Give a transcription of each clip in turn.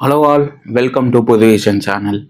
Hello all, welcome to Puthuvision channel.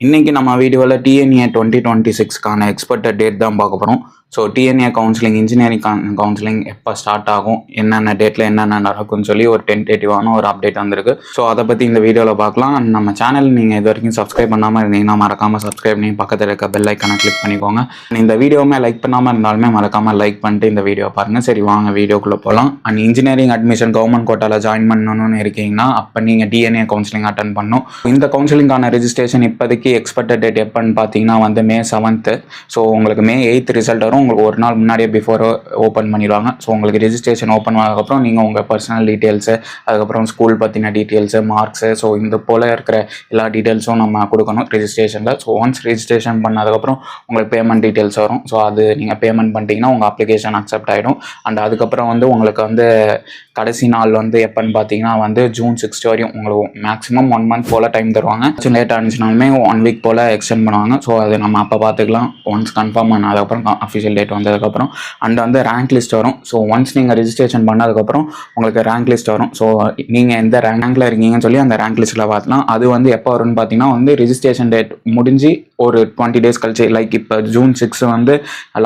இன்றைக்கி நம்ம வீடியோவில் டிஎன்ஏ 2026க்கான எக்ஸ்பெக்டட் டேட் தான் பார்க்க போகிறோம். So DNA counselling, engineering counselling எப்போ ஸ்டார்ட் ஆகும், என்னென்ன டேட்டில் என்னென்ன நடக்கும்னு சொல்லி ஒரு டென்டேட்டிவான ஒரு அப்டேட் வந்திருக்கு. ஸோ அதை பற்றி இந்த வீடியோவில் பார்க்கலாம். நம்ம சேனல் நீங்கள் இது வரைக்கும் சப்ஸ்கிரைப் பண்ணாமல் இருந்தீங்கன்னா மறக்காமல் சப்ஸ்கிரைப் பண்ணி பக்கத்தில் இருக்க பெல் ஐக்கானை கிளிக் பண்ணிக்கோங்க. இந்த வீடியோவுமே லைக் பண்ணாமல் இருந்தாலுமே மறக்காமல் லைக் பண்ணிட்டு இந்த வீடியோ பாருங்கள். சரி, வாங்க வீடியோக்குள்ளே போகலாம். அண்ட் இன்ஜினியரிங் அட்மிஷன் கவர்மெண்ட் கோட்டாவில் ஜாயின் பண்ணணும்னு இருக்கீங்கன்னா அப்போ நீங்கள் டிஎன்ஏ கவுன்சிலிங் அட்டன் பண்ணணும். இந்த கவுன்சிலிங்கான ரெஜிஸ்ட்ரேஷன் இப்போதைக்கு எக்ஸ்பெக்டட் டேட் எப்போன்னு பார்த்தீங்கன்னா May 7th. ஸோ உங்களுக்கு May 8th ரிசல்ட் வரும். உங்களுக்கு ஒரு நாள் முன்னாடியே பிஃபோர் ஓப்பன் பண்ணிடுவாங்க. ஸோ உங்களுக்கு ரெஜிஸ்ட்ரேஷன் ஓப்பன் ஆனதுக்கப்புறம் நீங்கள் உங்கள் பர்சனல் டீட்டெயில்ஸு, அதுக்கப்புறம் ஸ்கூல் பற்றின டீட்டெயில்ஸு, மார்க்ஸு, ஸோ இந்த போல் இருக்கிற எல்லா டீட்டெயில்ஸும் நம்ம கொடுக்கணும் ரெஜிஸ்ட்ரேஷனில். ஸோ ஒன்ஸ் ரெஜிஸ்ட்ரேஷன் பண்ணதுக்கப்புறம் உங்களுக்கு பேமெண்ட் டீட்டெயில்ஸ் வரும். ஸோ அது நீங்கள் பேமெண்ட் பண்ணிட்டீங்கன்னா உங்கள் அப்ளிகேஷன் அக்செப்ட் ஆகிடும். அண்ட் அதுக்கப்புறம் உங்களுக்கு கடைசி நாள் எப்போன்னு பார்த்தீங்கன்னா June 6 வரையும் உங்களுக்கு மேக்ஸிமம் 1 month போல் டைம் தருவாங்க. லேட் ஆனிச்சுனாலுமே 1 week போல் எக்ஸ்டெண்ட் பண்ணுவாங்க. ஸோ அது நம்ம அப்போ பார்த்துக்கலாம் ஒன்ஸ் கன்ஃபார்ம் பண்ணதுக்கப்புறம், அஃபிஷியல் டேட் வந்ததுக்கப்புறம். அண்ட் ரேங்க் லிஸ்ட் வரும். ஸோ ஒன்ஸ் நீங்கள் ரெஜிஸ்ட்ரேஷன் பண்ணதுக்கப்புறம் உங்களுக்கு ரேங்க் லிஸ்ட் வரும். ஸோ நீங்கள் எந்த ரேங்கில் இருக்கீங்கன்னு சொல்லி அந்த ரேங்க் லிஸ்ட்டில் பார்த்தலாம். அது எப்போ வரும்னு பார்த்தீங்கன்னா ரெஜிஸ்ட்ரேஷன் டேட் முடிஞ்சு ஒரு 20 days கழிச்சு, லைக் இப்போ June 6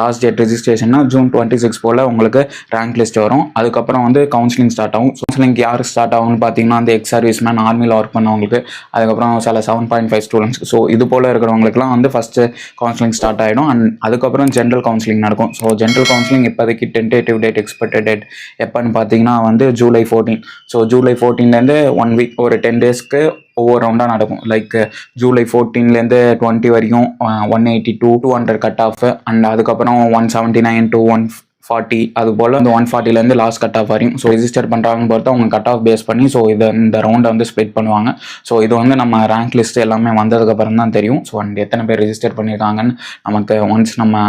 லாஸ்ட் டேட் ரெஜிஸ்ட்ரேஷன்னா June 26 போல் உங்களுக்கு ரேங்க் லிஸ்ட் வரும். அதுக்கப்புறம் கவுன்சிலிங் ஸ்டார்ட் ஆகும். கவுன்சிலிங் யார் ஸ்டார்ட் ஆகும்னு பார்த்தீங்கன்னா எக்ஸ் சர்வீஸ்மேன், ஆர்மியில் ஒர்க் பண்ணவங்களுக்கு, அதுக்கப்புறம் சில 7.5 ஸ்டூடெண்ட்ஸ், ஸோ இது போல் இருக்கிறவங்களுக்குலாம் ஃபஸ்ட்டு கவுன்சிலிங் ஸ்டார்ட் ஆகிடும். அண்ட் அதுக்கப்புறம் ஜென்ரல் கவுன்சிலிங் நடக்கும். ஸோ ஜென்ரல் கவுன்சிலிங் இப்போதைக்கு டென்டேட்டிவ் டேட், எக்ஸ்பெக்டட் டேட் எப்போன்னு பார்த்தீங்கன்னா July 14. ஸோ July 14லேருந்து 1 week ஒரு 10 daysக்கு ஒவ்வொரு ரவுண்டாக நடக்கும். லைக் July 14லேருந்து 20 வரைக்கும் 182 200 கட் ஆஃப். அண்ட் அதுக்கப்புறம் 179 to 140, அது போல் 140லேருந்து லாஸ்ட் கட் ஆஃப் வரையும். ஸோ ரெஜிஸ்டர் பண்ணுறாங்கன்னு பொறுத்து அவங்க கட் ஆஃப் பேஸ் பண்ணி ஸோ இந்த ரவுண்டை ஸ்ப்ளிட் பண்ணுவாங்க. ஸோ இது நம்ம ரேங்க் லிஸ்ட் எல்லாமே வந்ததுக்கப்புறம் தான் தெரியும். ஸோ அண்ட் எத்தனை பேர் ரெஜிஸ்டர் பண்ணியிருக்காங்கன்னு நமக்கு ஒன்ஸ் நம்ம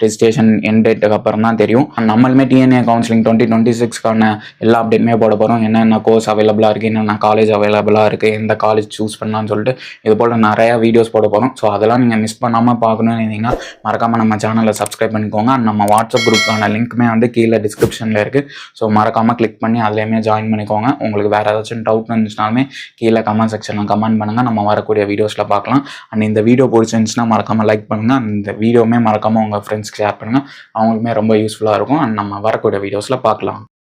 ரெஜிஸ்ட்ரேஷன் என் டேட்டுக்கு அப்புறம் தான் தெரியும். அண்ட் நம்மளுமே டிஎன்ஏ கவுன்சிலிங் 2026க்கான எல்லா அப்டேட்டுமே போட போகிறோம். என்னென்ன கோர்ஸ் அவைலபிளாக இருக்குது, என்னென்ன காலேஜ் அவைலபிளாக இருக்குது, எந்த காலேஜ் சூஸ் பண்ணலான்னு சொல்லிட்டு இது போல் நிறையா வீடியோஸ் போட போகிறோம். ஸோ அதெல்லாம் நீங்கள் மிஸ் பண்ணாமல் பார்க்கணுன்னு இருந்தீங்கன்னா மறக்காமல் நம்ம சேனலை சப்ஸ்கிரைப் பண்ணிக்கோங்க. அண்ட் நம்ம வாட்ஸ்அப் குரூப்பான லிங்க்குமே கீழே டிஸ்கிரிப்ஷனில் இருக்குது. ஸோ மறக்காமல் கிளிக் பண்ணி அதுலேயுமே ஜாயின் பண்ணிக்கோங்க. உங்களுக்கு வேறு ஏதாச்சும் டவுட் இருந்துச்சுனாலுமே கீழே கமெண்ட் செக்ஷனில் கமெண்ட் பண்ணுங்கள். நம்ம வரக்கூடிய வீடியோஸில் பார்க்கலாம். அண்ட் இந்த வீடியோ பிடிச்சிருந்துச்சுன்னா மறக்காமல் லைக் பண்ணுங்கள். அந்த வீடியோவுமே மறக்காமல் உங்கள் ஃப்ரெண்ட்ஸ்க்கு ஷேர் பண்ணுங்கள். அவங்களுக்குமே ரொம்ப யூஸ்ஃபுல்லாக இருக்கும். அண்ட் நம்ம வரக்கூடிய வீடியோஸில் பார்க்கலாம்.